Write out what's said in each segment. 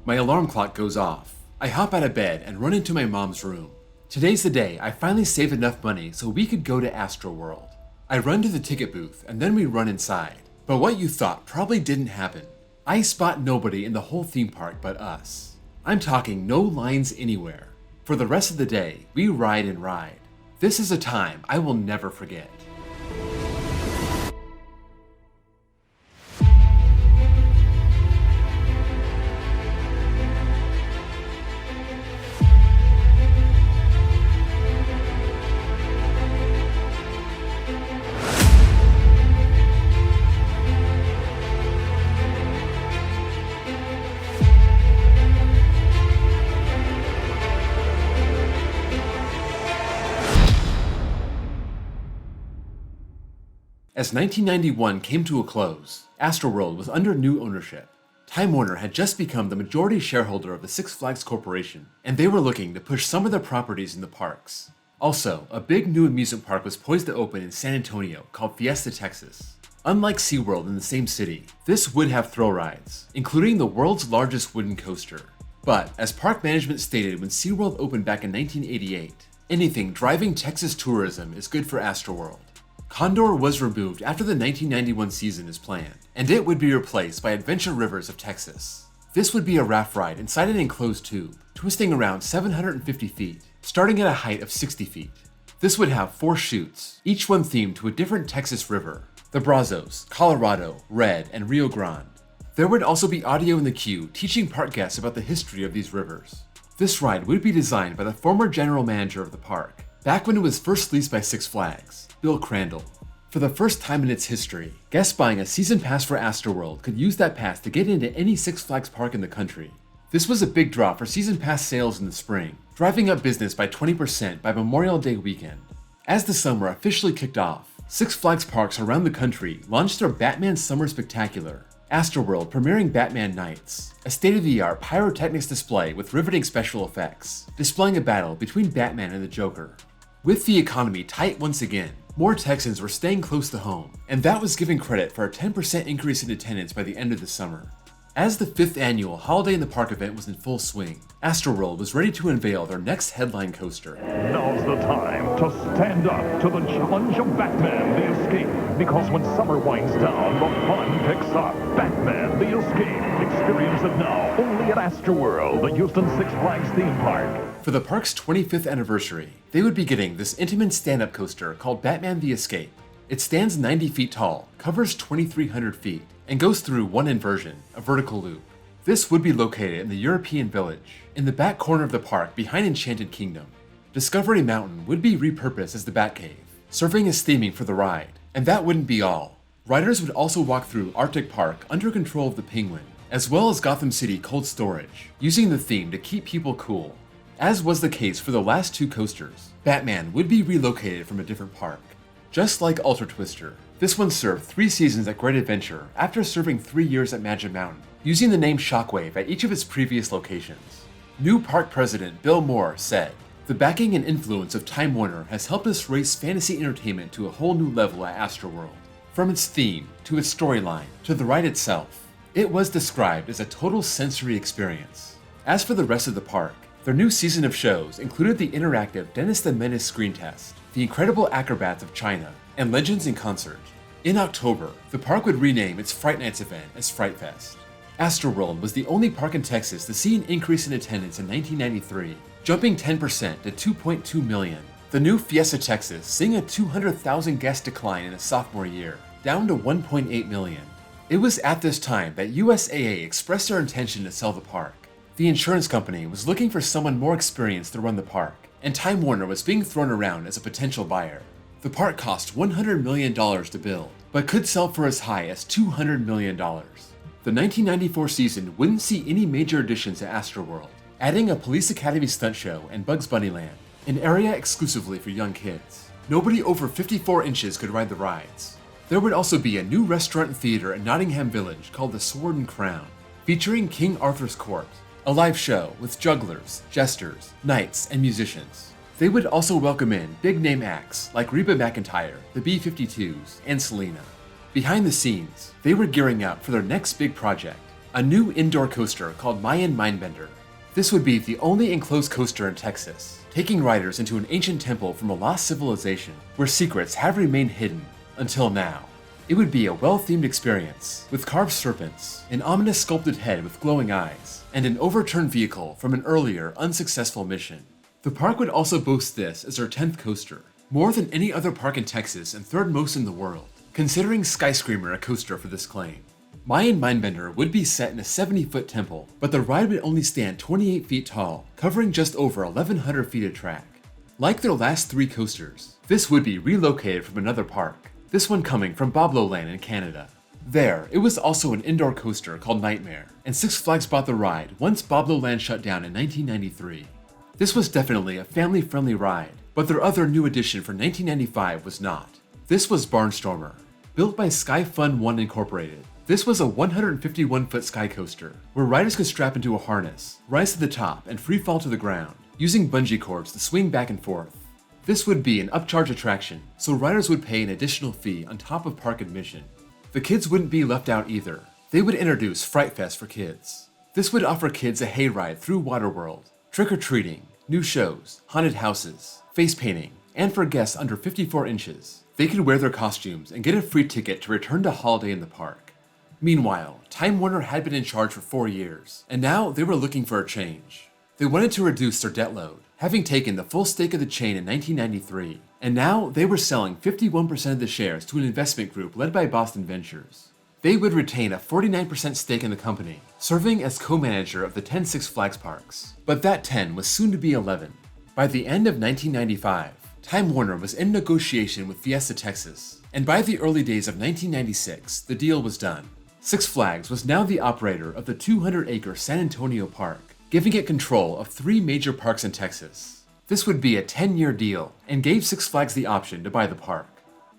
My alarm clock goes off. I hop out of bed and run into my mom's room. Today's the day I finally saved enough money so we could go to Astroworld. I run to the ticket booth and then we run inside. But what you thought probably didn't happen. I spot nobody in the whole theme park but us. I'm talking no lines anywhere. For the rest of the day, we ride and ride. This is a time I will never forget. As 1991 came to a close, Astroworld was under new ownership. Time Warner had just become the majority shareholder of the Six Flags Corporation, and they were looking to push some of their properties in the parks. Also, a big new amusement park was poised to open in San Antonio called Fiesta Texas. Unlike SeaWorld in the same city, this would have thrill rides, including the world's largest wooden coaster. But, as park management stated when SeaWorld opened back in 1988, anything driving Texas tourism is good for Astroworld. Condor was removed after the 1991 season as planned, and it would be replaced by Adventure Rivers of Texas. This would be a raft ride inside an enclosed tube, twisting around 750 feet, starting at a height of 60 feet. This would have 4 chutes, each one themed to a different Texas river: the Brazos, Colorado, Red, and Rio Grande. There would also be audio in the queue teaching park guests about the history of these rivers. This ride would be designed by the former general manager of the park, back when it was first leased by Six Flags, Bill Crandall. For the first time in its history, guests buying a season pass for Astroworld could use that pass to get into any Six Flags park in the country. This was a big draw for season pass sales in the spring, driving up business by 20% by Memorial Day weekend. As the summer officially kicked off, Six Flags parks around the country launched their Batman Summer Spectacular, Astroworld premiering Batman Nights, a state-of-the-art pyrotechnics display with riveting special effects, displaying a battle between Batman and the Joker. With the economy tight once again, more Texans were staying close to home, and that was giving credit for a 10% increase in attendance by the end of the summer. As the 5th annual Holiday in the Park event was in full swing, Astroworld was ready to unveil their next headline coaster. Now's the time to stand up to the challenge of Batman the Escape, because when summer winds down, the fun picks up. Batman the Escape. Experience it now only at Astroworld, the Houston Six Flags theme park. For the park's 25th anniversary, they would be getting this intimate stand-up coaster called Batman the Escape. It stands 90 feet tall, covers 2,300 feet, and goes through one inversion, a vertical loop. This would be located in the European Village, in the back corner of the park behind Enchanted Kingdom. Discovery Mountain would be repurposed as the Batcave, serving as theming for the ride. And that wouldn't be all. Riders would also walk through Arctic Park under control of the Penguin, as well as Gotham City Cold Storage, using the theme to keep people cool. As was the case for the last 2 coasters, Batman would be relocated from a different park. Just like Ultra Twister, this one served 3 seasons at Great Adventure after serving 3 years at Magic Mountain, using the name Shockwave at each of its previous locations. New park president Bill Moore said, "The backing and influence of Time Warner has helped us raise fantasy entertainment to a whole new level at Astroworld. From its theme, to its storyline, to the ride itself, it was described as a total sensory experience." As for the rest of the park, their new season of shows included the interactive Dennis the Menace screen test, The Incredible Acrobats of China, and Legends in Concert. In October, the park would rename its Fright Nights event as Fright Fest. Astroworld was the only park in Texas to see an increase in attendance in 1993, jumping 10% to 2.2 million. The new Fiesta Texas seeing a 200,000 guest decline in its sophomore year, down to 1.8 million. It was at this time that USAA expressed their intention to sell the park. The insurance company was looking for someone more experienced to run the park, and Time Warner was being thrown around as a potential buyer. The park cost $100 million to build, but could sell for as high as $200 million. The 1994 season wouldn't see any major additions to Astroworld, adding a Police Academy stunt show and Bugs Bunny Land, an area exclusively for young kids. Nobody over 54 inches could ride the rides. There would also be a new restaurant and theater in Nottingham Village called the Sword and Crown, featuring King Arthur's Court, a live show with jugglers, jesters, knights, and musicians. They would also welcome in big-name acts like Reba McEntire, the B-52s, and Selena. Behind the scenes, they were gearing up for their next big project, a new indoor coaster called Mayan Mindbender. This would be the only enclosed coaster in Texas, taking riders into an ancient temple from a lost civilization where secrets have remained hidden until now. It would be a well-themed experience, with carved serpents, an ominous sculpted head with glowing eyes, and an overturned vehicle from an earlier, unsuccessful mission. The park would also boast this as their 10th coaster, more than any other park in Texas and third most in the world, considering Skyscreamer a coaster for this claim. Mayan Mindbender would be set in a 70-foot temple, but the ride would only stand 28 feet tall, covering just over 1,100 feet of track. Like their last 3 coasters, this would be relocated from another park, this one coming from Bobloland in Canada. There, it was also an indoor coaster called Nightmare, and Six Flags bought the ride once Bobloland shut down in 1993. This was definitely a family-friendly ride, but their other new addition for 1995 was not. This was Barnstormer, built by Sky Fun 1 Incorporated. This was a 151-foot sky coaster, where riders could strap into a harness, rise to the top, and free fall to the ground, using bungee cords to swing back and forth. This would be an upcharge attraction, so riders would pay an additional fee on top of park admission. The kids wouldn't be left out either. They would introduce Fright Fest for kids. This would offer kids a hayride through Waterworld, trick-or-treating, new shows, haunted houses, face painting, and for guests under 54 inches, they could wear their costumes and get a free ticket to return to holiday in the park. Meanwhile, Time Warner had been in charge for 4 years, and now they were looking for a change. They wanted to reduce their debt load, having taken the full stake of the chain in 1993, and now they were selling 51% of the shares to an investment group led by Boston Ventures. They would retain a 49% stake in the company, serving as co-manager of the 10 Six Flags parks. But that 10 was soon to be 11. By the end of 1995, Time Warner was in negotiation with Fiesta Texas, and by the early days of 1996, the deal was done. Six Flags was now the operator of the 200-acre San Antonio park, giving it control of 3 major parks in Texas. This would be a 10-year deal, and gave Six Flags the option to buy the park.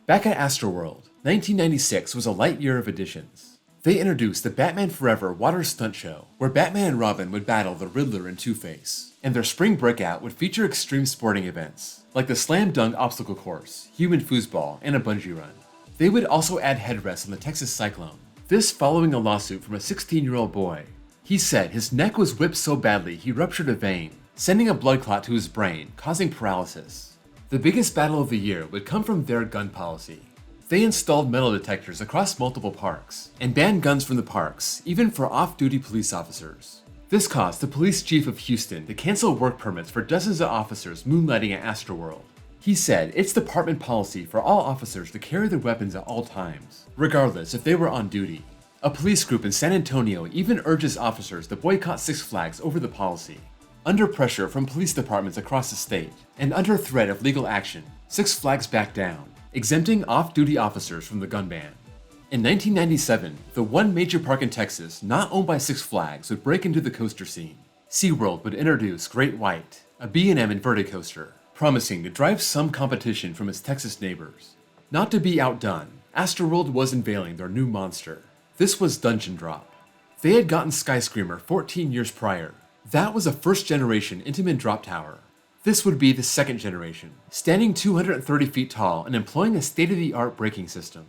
Back at Astroworld, 1996 was a light year of additions. They introduced the Batman Forever Water Stunt Show, where Batman and Robin would battle the Riddler and Two-Face, and their spring breakout would feature extreme sporting events, like the Slam Dunk Obstacle Course, Human Foosball, and a bungee run. They would also add headrests on the Texas Cyclone, this following a lawsuit from a 16-year-old boy. He said his neck was whipped so badly he ruptured a vein, sending a blood clot to his brain, causing paralysis. The biggest battle of the year would come from their gun policy. They installed metal detectors across multiple parks, and banned guns from the parks, even for off-duty police officers. This caused the police chief of Houston to cancel work permits for dozens of officers moonlighting at Astroworld. He said it's department policy for all officers to carry their weapons at all times, regardless if they were on duty. A police group in San Antonio even urges officers to boycott Six Flags over the policy. Under pressure from police departments across the state, and under threat of legal action, Six Flags backed down, exempting off-duty officers from the gun ban. In 1997, the one major park in Texas not owned by Six Flags would break into the coaster scene. SeaWorld would introduce Great White, a B&M inverted coaster, promising to drive some competition from its Texas neighbors. Not to be outdone, Astroworld was unveiling their new monster. This was Dungeon Drop. They had gotten Skyscreamer 14 years prior. That was a first-generation Intamin drop tower. This would be the second generation, standing 230 feet tall and employing a state-of-the-art braking system.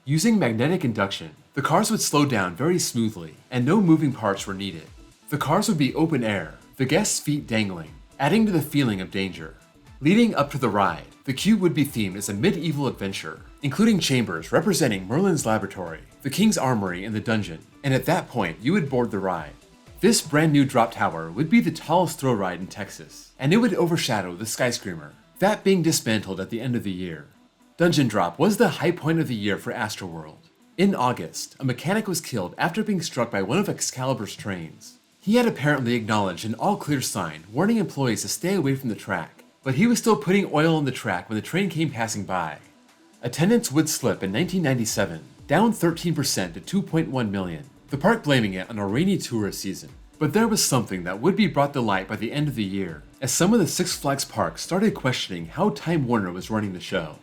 Using magnetic induction, the cars would slow down very smoothly, and no moving parts were needed. The cars would be open air, the guests' feet dangling, adding to the feeling of danger. Leading up to the ride, the queue would be themed as a medieval adventure, including chambers representing Merlin's laboratory, the king's armory, and the dungeon, and at that point you would board the ride. This brand new drop tower would be the tallest thrill ride in Texas, and it would overshadow the Skyscreamer, that being dismantled at the end of the year. Dungeon Drop was the high point of the year for Astroworld. In August, a mechanic was killed after being struck by one of Excalibur's trains. He had apparently acknowledged an all-clear sign warning employees to stay away from the track, but he was still putting oil on the track when the train came passing by. Attendance would slip in 1997, down 13% to 2.1 million, the park blaming it on a rainy tourist season. But there was something that would be brought to light by the end of the year, as some of the Six Flags parks started questioning how Time Warner was running the show.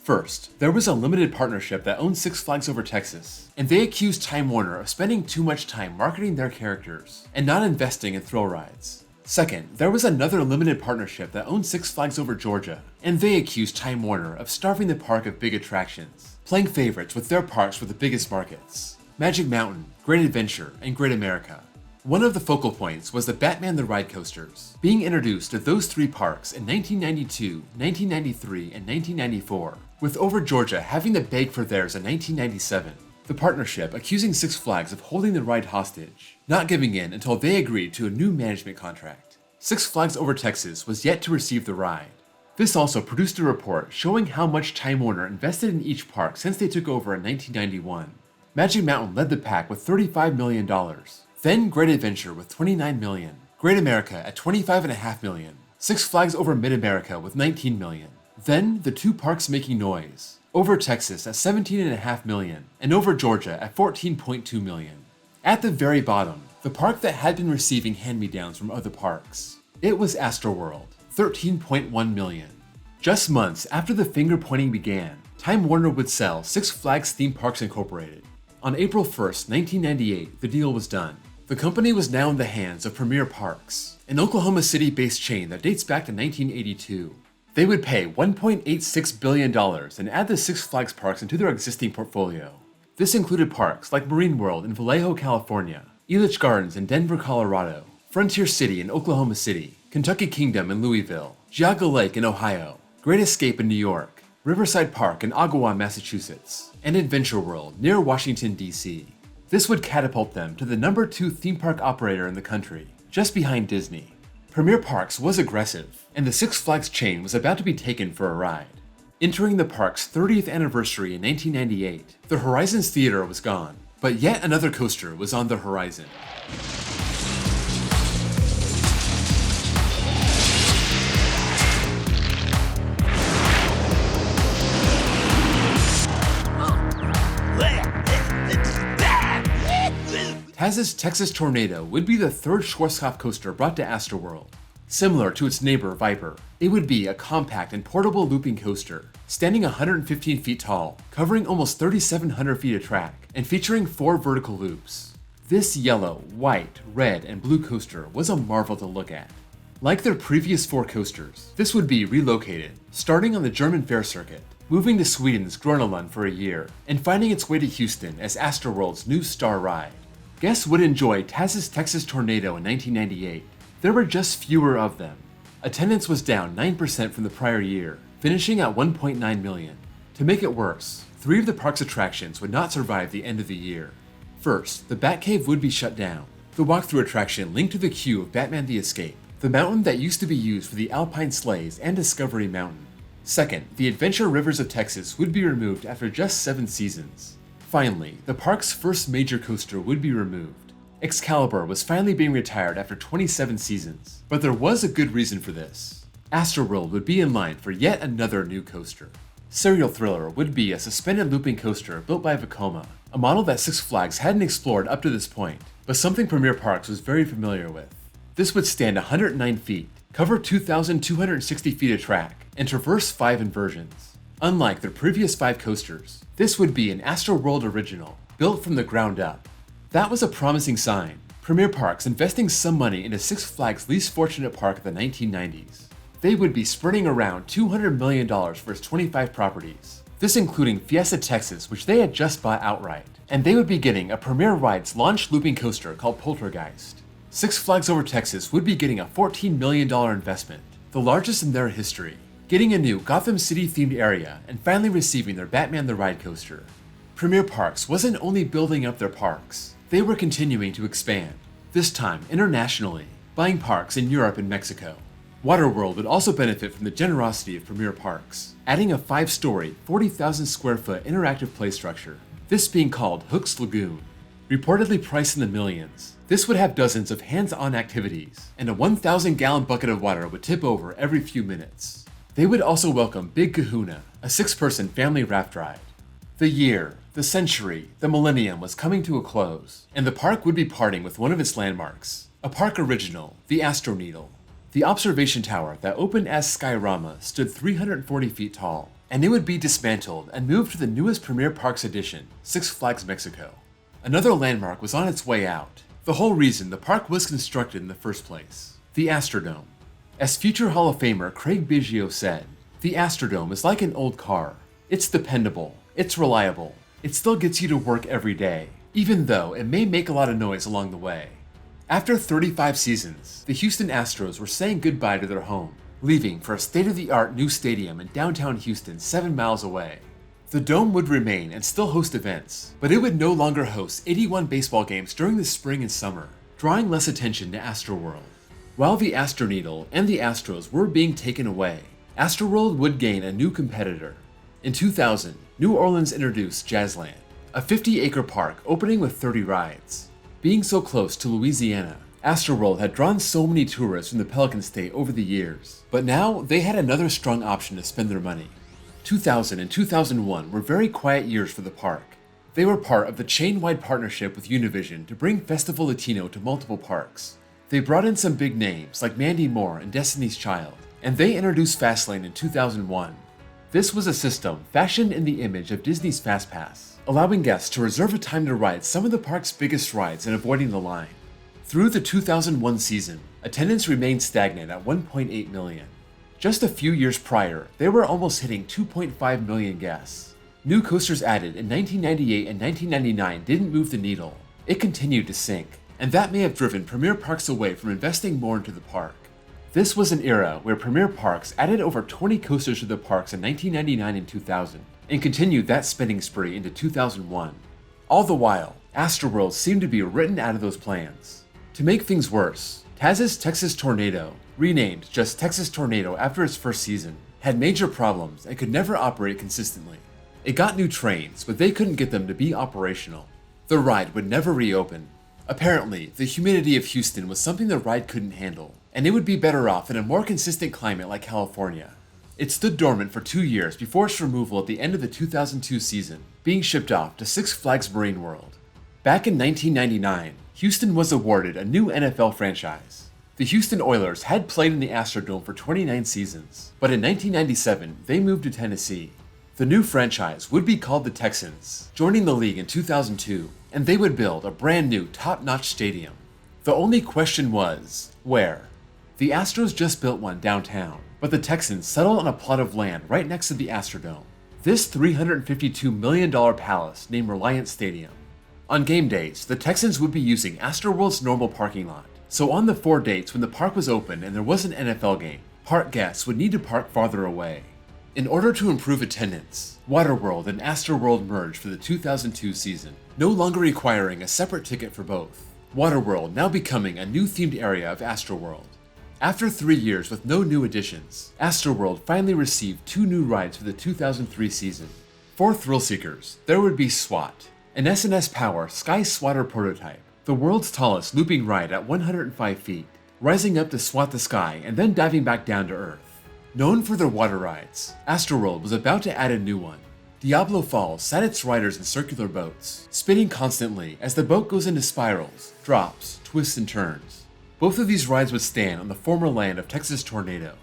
First, there was a limited partnership that owned Six Flags Over Texas, and they accused Time Warner of spending too much time marketing their characters and not investing in thrill rides. Second, there was another limited partnership that owned Six Flags Over Georgia, and they accused Time Warner of starving the park of big attractions, playing favorites with their parks for the biggest markets. Magic Mountain, Great Adventure, and Great America. One of the focal points was the Batman the Ride coasters, being introduced to those three parks in 1992, 1993, and 1994, with Over Georgia having to beg for theirs in 1997. The partnership accusing Six Flags of holding the ride hostage, not giving in until they agreed to a new management contract. Six Flags Over Texas was yet to receive the ride. This also produced a report showing how much Time Warner invested in each park since they took over in 1991. Magic Mountain led the pack with $35 million. Then Great Adventure with $29 million. Great America at $25.5 million. Six Flags Over Mid-America with $19 million. Then the two parks making noise. Over Texas at $17.5 million. And Over Georgia at $14.2 million. At the very bottom, the park that had been receiving hand-me-downs from other parks. It was Astroworld, $13.1 million. Just months after the finger-pointing began, Time Warner would sell Six Flags Theme Parks Incorporated. On April 1st, 1998, the deal was done. The company was now in the hands of Premier Parks, an Oklahoma City-based chain that dates back to 1982. They would pay $1.86 billion and add the Six Flags parks into their existing portfolio. This included parks like Marine World in Vallejo, California, Elitch Gardens in Denver, Colorado, Frontier City in Oklahoma City, Kentucky Kingdom in Louisville, Geauga Lake in Ohio, Great Escape in New York, Riverside Park in Agawam, Massachusetts, and Adventure World near Washington, D.C. This would catapult them to the number 2 theme park operator in the country, just behind Disney. Premier Parks was aggressive, and the Six Flags chain was about to be taken for a ride. Entering the park's 30th anniversary in 1998, the Horizons Theater was gone, but yet another coaster was on the horizon. Taz's Texas Tornado would be the third Schwarzkopf coaster brought to Astroworld. Similar to its neighbor Viper, it would be a compact and portable looping coaster, standing 115 feet tall, covering almost 3,700 feet of track, and featuring 4 vertical loops. This yellow, white, red, and blue coaster was a marvel to look at. Like their previous 4 coasters, this would be relocated, starting on the German fair circuit, moving to Sweden's Gröna for a year, and finding its way to Houston as Astroworld's new star ride. Guests would enjoy Taz's Texas Tornado in 1998. There were just fewer of them. Attendance was down 9% from the prior year, finishing at 1.9 million. To make it worse, 3 of the park's attractions would not survive the end of the year. First, the Batcave would be shut down. The walkthrough attraction linked to the queue of Batman the Escape, the mountain that used to be used for the Alpine Sleighs and Discovery Mountain. Second, the Adventure Rivers of Texas would be removed after just 7 seasons. Finally, the park's first major coaster would be removed. Excalibur was finally being retired after 27 seasons, but there was a good reason for this. Astroworld would be in line for yet another new coaster. Serial Thriller would be a suspended looping coaster built by Vekoma, a model that Six Flags hadn't explored up to this point, but something Premier Parks was very familiar with. This would stand 109 feet, cover 2,260 feet of track, and traverse 5 inversions. Unlike their previous 5 coasters, this would be an Astroworld original, built from the ground up. That was a promising sign. Premier Parks investing some money into Six Flags' least fortunate park of the 1990s. They would be spreading around $200 million for its 25 properties, this including Fiesta Texas, which they had just bought outright, and they would be getting a Premier Rides launch looping coaster called Poltergeist. Six Flags Over Texas would be getting a $14 million investment, the largest in their history, getting a new Gotham City-themed area, and finally receiving their Batman the Ride coaster. Premier Parks wasn't only building up their parks, they were continuing to expand, this time internationally, buying parks in Europe and Mexico. Waterworld would also benefit from the generosity of Premier Parks, adding a 5-story, 40,000 square foot interactive play structure, this being called Hook's Lagoon. Reportedly priced in the millions, this would have dozens of hands-on activities, and a 1,000-gallon bucket of water would tip over every few minutes. They would also welcome Big Kahuna, a 6-person family raft ride. The year, the century, the millennium was coming to a close, and the park would be parting with one of its landmarks, a park original, the Astroneedle. The observation tower that opened as Skyrama stood 340 feet tall, and it would be dismantled and moved to the newest Premier Parks edition, Six Flags Mexico. Another landmark was on its way out, the whole reason the park was constructed in the first place, the Astrodome. As future Hall of Famer Craig Biggio said, the Astrodome is like an old car. It's dependable, it's reliable, it still gets you to work every day, even though it may make a lot of noise along the way. After 35 seasons, the Houston Astros were saying goodbye to their home, leaving for a state-of-the-art new stadium in downtown Houston 7 miles away. The dome would remain and still host events, but it would no longer host 81 baseball games during the spring and summer, drawing less attention to Astroworld. While the Astroneedle and the Astros were being taken away, Astroworld would gain a new competitor. In 2000, New Orleans introduced Jazzland, a 50-acre park opening with 30 rides. Being so close to Louisiana, Astroworld had drawn so many tourists from the Pelican State over the years, but now they had another strong option to spend their money. 2000 and 2001 were very quiet years for the park. They were part of the chain-wide partnership with Univision to bring Festival Latino to multiple parks. They brought in some big names like Mandy Moore and Destiny's Child, and they introduced Fastlane in 2001. This was a system fashioned in the image of Disney's FastPass, allowing guests to reserve a time to ride some of the park's biggest rides and avoiding the line. Through the 2001 season, attendance remained stagnant at 1.8 million. Just a few years prior, they were almost hitting 2.5 million guests. New coasters added in 1998 and 1999 didn't move the needle. It continued to sink, and that may have driven Premier Parks away from investing more into the park. This was an era where Premier Parks added over 20 coasters to the parks in 1999 and 2000, and continued that spending spree into 2001. All the while, Astroworld seemed to be written out of those plans. To make things worse, Taz's Texas Tornado, renamed just Texas Tornado after its first season, had major problems and could never operate consistently. It got new trains, but they couldn't get them to be operational. The ride would never reopen. Apparently, the humidity of Houston was something the ride couldn't handle, and it would be better off in a more consistent climate like California. It stood dormant for 2 years before its removal at the end of the 2002 season, being shipped off to Six Flags Marine World. Back in 1999, Houston was awarded a new NFL franchise. The Houston Oilers had played in the Astrodome for 29 seasons, but in 1997 they moved to Tennessee. The new franchise would be called the Texans, joining the league in 2002, and they would build a brand new top-notch stadium. The only question was, where? The Astros just built one downtown, but the Texans settled on a plot of land right next to the Astrodome. This $352 million palace named Reliant Stadium. On game days, the Texans would be using Astroworld's normal parking lot, so on the 4 dates when the park was open and there was an NFL game, park guests would need to park farther away. In order to improve attendance, Waterworld and Astroworld merged for the 2002 season, no longer requiring a separate ticket for both. Waterworld now becoming a new themed area of Astroworld. After 3 years with no new additions, Astroworld finally received 2 new rides for the 2003 season. For thrill seekers, there would be SWAT, an S&S Power Sky Swatter prototype, the world's tallest looping ride at 105 feet, rising up to swat the sky and then diving back down to Earth. Known for their water rides, Astroworld was about to add a new one. Diablo Falls sat its riders in circular boats, spinning constantly as the boat goes into spirals, drops, twists, and turns. Both of these rides would stand on the former land of Texas Tornado.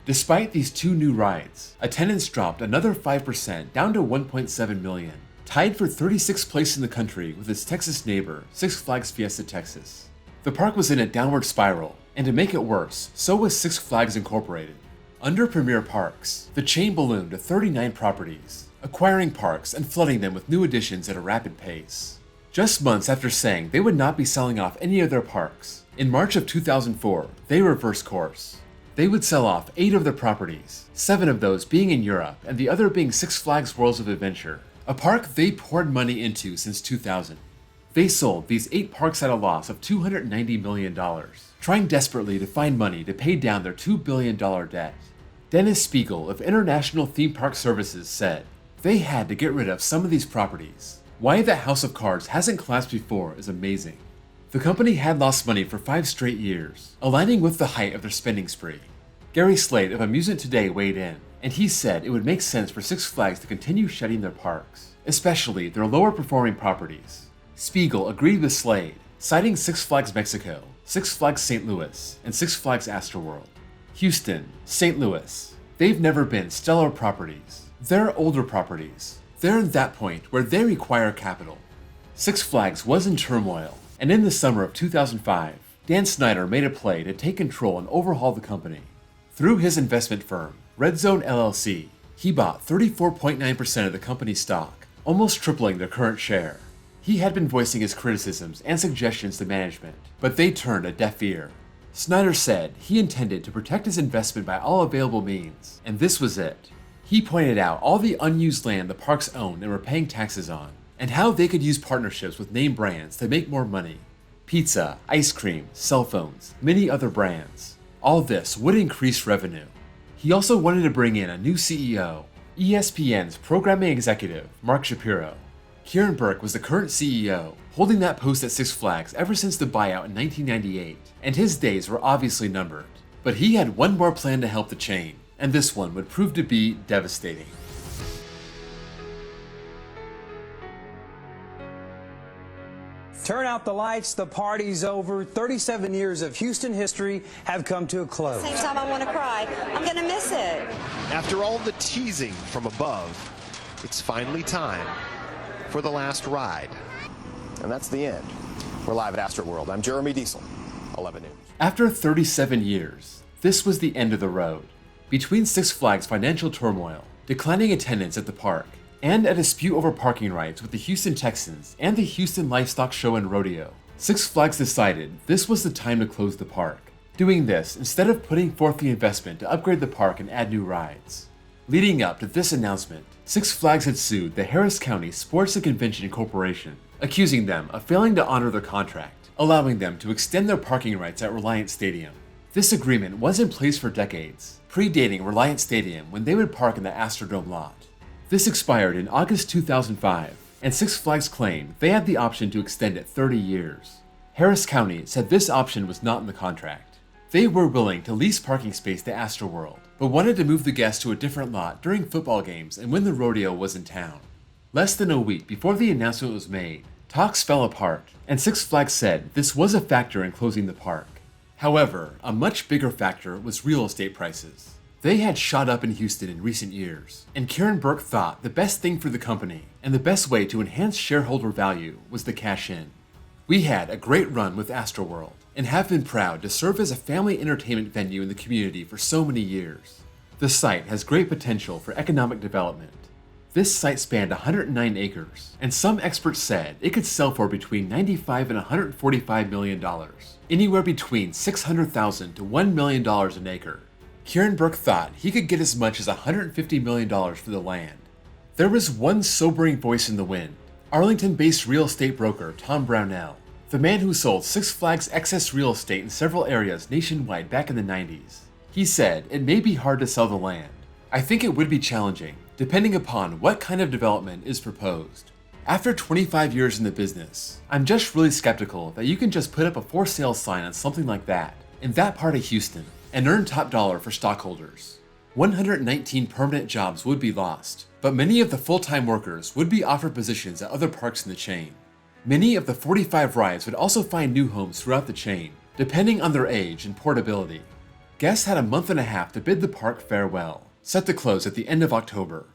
Despite these 2 new rides, attendance dropped another 5% down to 1.7 million, tied for 36th place in the country with its Texas neighbor, Six Flags Fiesta Texas. The park was in a downward spiral, and to make it worse, so was Six Flags Incorporated. Under Premier Parks, the chain ballooned to 39 properties, acquiring parks and flooding them with new additions at a rapid pace. Just months after saying they would not be selling off any of their parks, in March of 2004, they reversed course. They would sell off 8 of their properties, 7 of those being in Europe and the other being Six Flags Worlds of Adventure, a park they poured money into since 2000. They sold these 8 parks at a loss of $290 million, trying desperately to find money to pay down their $2 billion debt. Dennis Spiegel of International Theme Park Services said, "They had to get rid of some of these properties. Why the House of Cards hasn't collapsed before is amazing." The company had lost money for 5 straight years, aligning with the height of their spending spree. Gary Slade of Amusement Today weighed in, and he said it would make sense for Six Flags to continue shedding their parks, especially their lower performing properties. Spiegel agreed with Slade, citing Six Flags Mexico, Six Flags St. Louis, and Six Flags Astroworld. Houston, St. Louis, they've never been stellar properties. They're older properties. They're at that point where they require capital. Six Flags was in turmoil, and in the summer of 2005, Dan Snyder made a play to take control and overhaul the company. Through his investment firm, Red Zone LLC, he bought 34.9% of the company's stock, almost tripling their current share. He had been voicing his criticisms and suggestions to management, but they turned a deaf ear. Snyder said he intended to protect his investment by all available means, and this was it. He pointed out all the unused land the parks owned and were paying taxes on, and how they could use partnerships with name brands to make more money. Pizza, ice cream, cell phones, many other brands. All this would increase revenue. He also wanted to bring in a new CEO, ESPN's programming executive, Mark Shapiro. Kieran Burke was the current CEO, holding that post at Six Flags ever since the buyout in 1998, and his days were obviously numbered. But he had one more plan to help the chain, and this one would prove to be devastating. Turn out the lights, the party's over. 37 years of Houston history have come to a close. Same time I want to cry. I'm going to miss it. After all the teasing from above, it's finally time for the last ride. And that's the end. We're live at Astroworld. I'm Jeremy Diesel, 11 News. After 37 years, this was the end of the road. Between Six Flags' financial turmoil, declining attendance at the park, and a dispute over parking rights with the Houston Texans and the Houston Livestock Show and Rodeo, Six Flags decided this was the time to close the park. Doing this instead of putting forth the investment to upgrade the park and add new rides. Leading up to this announcement, Six Flags had sued the Harris County Sports and Convention Corporation, accusing them of failing to honor their contract, allowing them to extend their parking rights at Reliant Stadium. This agreement was in place for decades, predating Reliant Stadium when they would park in the Astrodome lot. This expired in August 2005, and Six Flags claimed they had the option to extend it 30 years. Harris County said this option was not in the contract. They were willing to lease parking space to Astroworld, but wanted to move the guests to a different lot during football games and when the rodeo was in town. Less than a week before the announcement was made, talks fell apart, and Six Flags said this was a factor in closing the park. However, a much bigger factor was real estate prices. They had shot up in Houston in recent years, and Kieran Burke thought the best thing for the company and the best way to enhance shareholder value was to cash in. We had a great run with Astroworld, and have been proud to serve as a family entertainment venue in the community for so many years. The site has great potential for economic development. This site spanned 109 acres, and some experts said it could sell for between $95 and $145 million, anywhere between $600,000 to $1 million an acre. Kieran Burke thought he could get as much as $150 million for the land. There was one sobering voice in the wind, Arlington-based real estate broker Tom Brownell, the man who sold Six Flags excess real estate in several areas nationwide back in the 90s. He said it may be hard to sell the land. I think it would be challenging, depending upon what kind of development is proposed. After 25 years in the business, I'm just really skeptical that you can just put up a for sale sign on something like that, in that part of Houston, and earn top dollar for stockholders. 119 permanent jobs would be lost, but many of the full-time workers would be offered positions at other parks in the chain. Many of the 45 rides would also find new homes throughout the chain, depending on their age and portability. Guests had a month and a half to bid the park farewell, set to close at the end of October.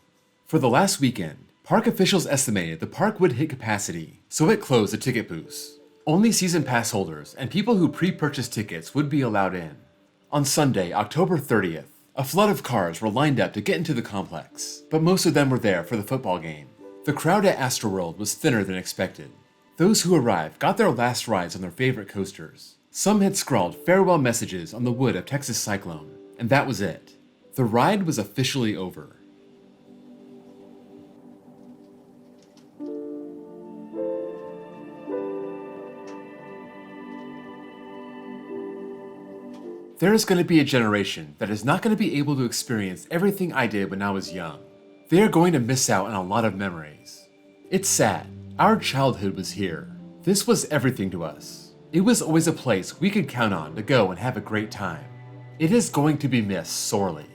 For the last weekend, park officials estimated the park would hit capacity, so it closed the ticket booths. Only season pass holders and people who pre-purchased tickets would be allowed in. On Sunday, October 30th, a flood of cars were lined up to get into the complex, but most of them were there for the football game. The crowd at Astroworld was thinner than expected. Those who arrived got their last rides on their favorite coasters. Some had scrawled farewell messages on the wood of Texas Cyclone, and that was it. The ride was officially over. There is going to be a generation that is not going to be able to experience everything I did when I was young. They are going to miss out on a lot of memories. It's sad. Our childhood was here. This was everything to us. It was always a place we could count on to go and have a great time. It is going to be missed sorely.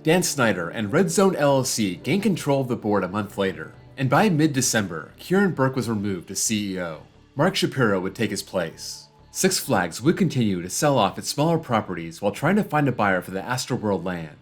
Dan Snyder and Red Zone LLC gained control of the board a month later, and by mid-December, Kieran Burke was removed as CEO. Mark Shapiro would take his place. Six Flags would continue to sell off its smaller properties while trying to find a buyer for the Astroworld land.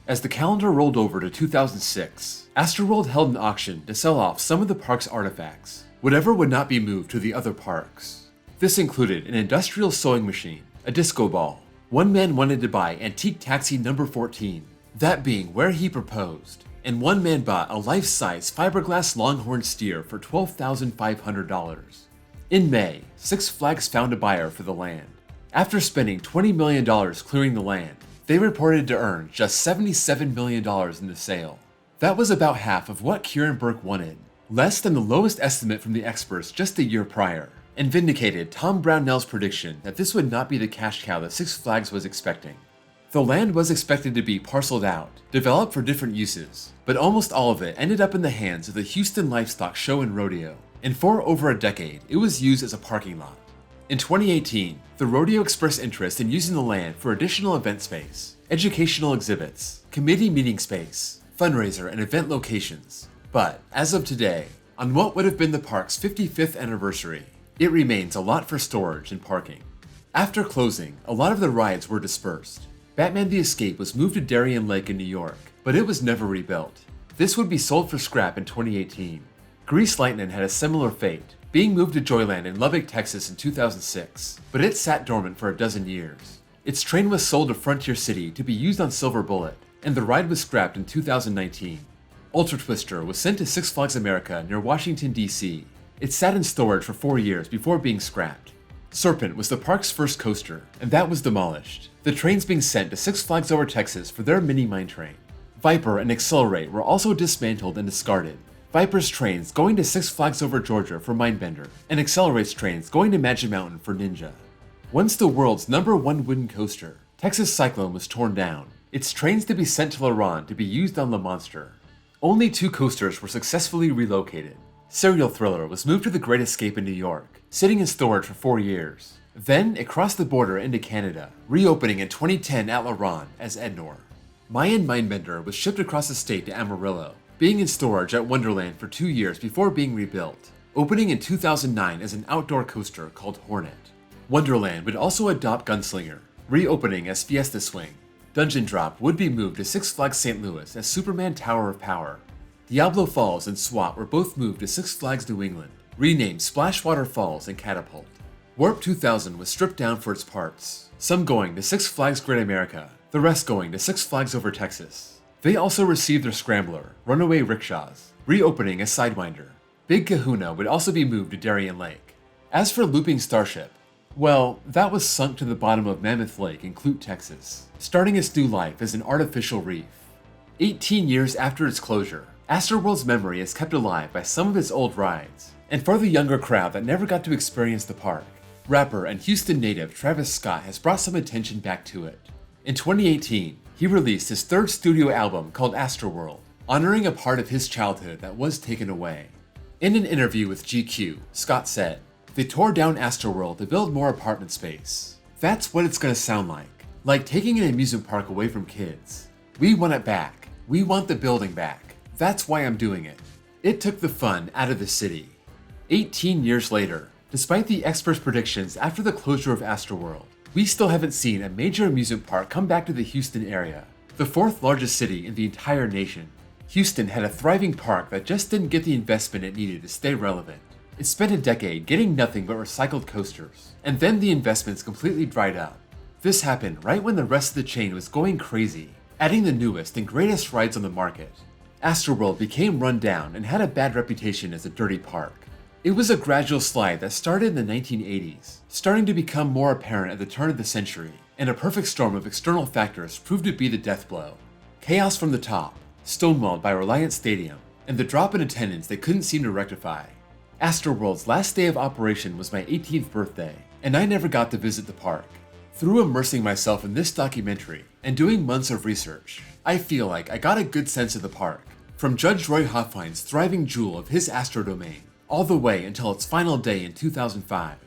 As the calendar rolled over to 2006, Astroworld held an auction to sell off some of the park's artifacts, whatever would not be moved to the other parks. This included an industrial sewing machine, a disco ball. One man wanted to buy antique taxi number 14, that being where he proposed, and one man bought a life-size fiberglass longhorn steer for $12,500. In May, Six Flags found a buyer for the land. After spending $20 million clearing the land, they reported to earn just $77 million in the sale. That was about half of what Kieran Burke wanted, less than the lowest estimate from the experts just a year prior, and vindicated Tom Brownell's prediction that this would not be the cash cow that Six Flags was expecting. The land was expected to be parceled out, developed for different uses, but almost all of it ended up in the hands of the Houston Livestock Show and Rodeo, and for over a decade, it was used as a parking lot. In 2018, the rodeo expressed interest in using the land for additional event space, educational exhibits, committee meeting space, fundraiser and event locations. But as of today, on what would have been the park's 55th anniversary, it remains a lot for storage and parking. After closing, a lot of the rides were dispersed. Batman the Escape was moved to Darien Lake in New York, but it was never rebuilt. This would be sold for scrap in 2018. Grease Lightning had a similar fate, being moved to Joyland in Lubbock, Texas in 2006, but it sat dormant for a dozen years. Its train was sold to Frontier City to be used on Silver Bullet, and the ride was scrapped in 2019. Ultra Twister was sent to Six Flags America near Washington, D.C. It sat in storage for 4 years before being scrapped. Serpent was the park's first coaster, and that was demolished. The trains being sent to Six Flags Over Texas for their mini mine train. Viper and Accelerate were also dismantled and discarded. Viper's trains going to Six Flags Over Georgia for Mindbender, and Accelerate's trains going to Magic Mountain for Ninja. Once the world's #1 wooden coaster, Texas Cyclone was torn down, its trains to be sent to Laron to be used on Le Monster. Only 2 coasters were successfully relocated. Serial Thriller was moved to the Great Escape in New York, sitting in storage for 4 years. Then it crossed the border into Canada, reopening in 2010 at Laron as Ednor. Mayan Mindbender was shipped across the state to Amarillo, being in storage at Wonderland for 2 years before being rebuilt, opening in 2009 as an outdoor coaster called Hornet. Wonderland would also adopt Gunslinger, reopening as Fiesta Swing. Dungeon Drop would be moved to Six Flags St. Louis as Superman Tower of Power. Diablo Falls and SWAT were both moved to Six Flags New England, renamed Splashwater Falls and Catapult. Warp 2000 was stripped down for its parts, some going to Six Flags Great America, the rest going to Six Flags Over Texas. They also received their Scrambler, Runaway Rickshaws, reopening as Sidewinder. Big Kahuna would also be moved to Darien Lake. As for Looping Starship, well, that was sunk to the bottom of Mammoth Lake in Clute, Texas, starting its new life as an artificial reef. 18 years after its closure, Astroworld's memory is kept alive by some of its old rides, and for the younger crowd that never got to experience the park, rapper and Houston native Travis Scott has brought some attention back to it. In 2018, he released his 3rd studio album called Astroworld, honoring a part of his childhood that was taken away. In an interview with GQ, Scott said, "They tore down Astroworld to build more apartment space. That's what it's gonna sound like taking an amusement park away from kids. We want it back. We want the building back. That's why I'm doing it. It took the fun out of the city." 18 years later, despite the experts' predictions after the closure of Astroworld, we still haven't seen a major amusement park come back to the Houston area, the 4th largest city in the entire nation. Houston had a thriving park that just didn't get the investment it needed to stay relevant. It spent a decade getting nothing but recycled coasters, and then the investments completely dried up. This happened right when the rest of the chain was going crazy, adding the newest and greatest rides on the market. Astroworld became run down and had a bad reputation as a dirty park. It was a gradual slide that started in the 1980s, starting to become more apparent at the turn of the century, and a perfect storm of external factors proved to be the death blow. Chaos from the top, stonewalled by Reliant Stadium, and the drop in attendance they couldn't seem to rectify. Astroworld's last day of operation was my 18th birthday, and I never got to visit the park. Through immersing myself in this documentary and doing months of research, I feel like I got a good sense of the park, from Judge Roy Hoffein's thriving jewel of his Astro domain, all the way until its final day in 2005.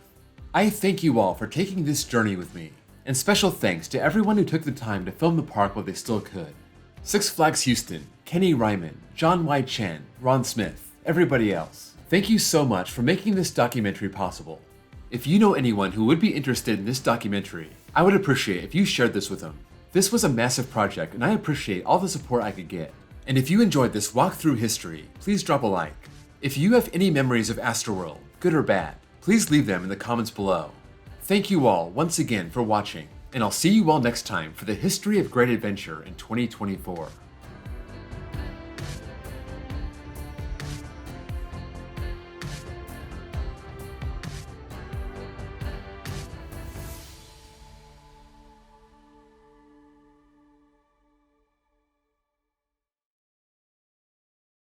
I thank you all for taking this journey with me, and special thanks to everyone who took the time to film the park while they still could. Six Flags Houston, Kenny Ryman, John Y. Chen, Ron Smith, everybody else. Thank you so much for making this documentary possible. If you know anyone who would be interested in this documentary, I would appreciate if you shared this with them. This was a massive project and I appreciate all the support I could get. And if you enjoyed this walk through history, please drop a like. If you have any memories of Astroworld, good or bad, please leave them in the comments below. Thank you all once again for watching, and I'll see you all next time for the history of great adventure in 2024.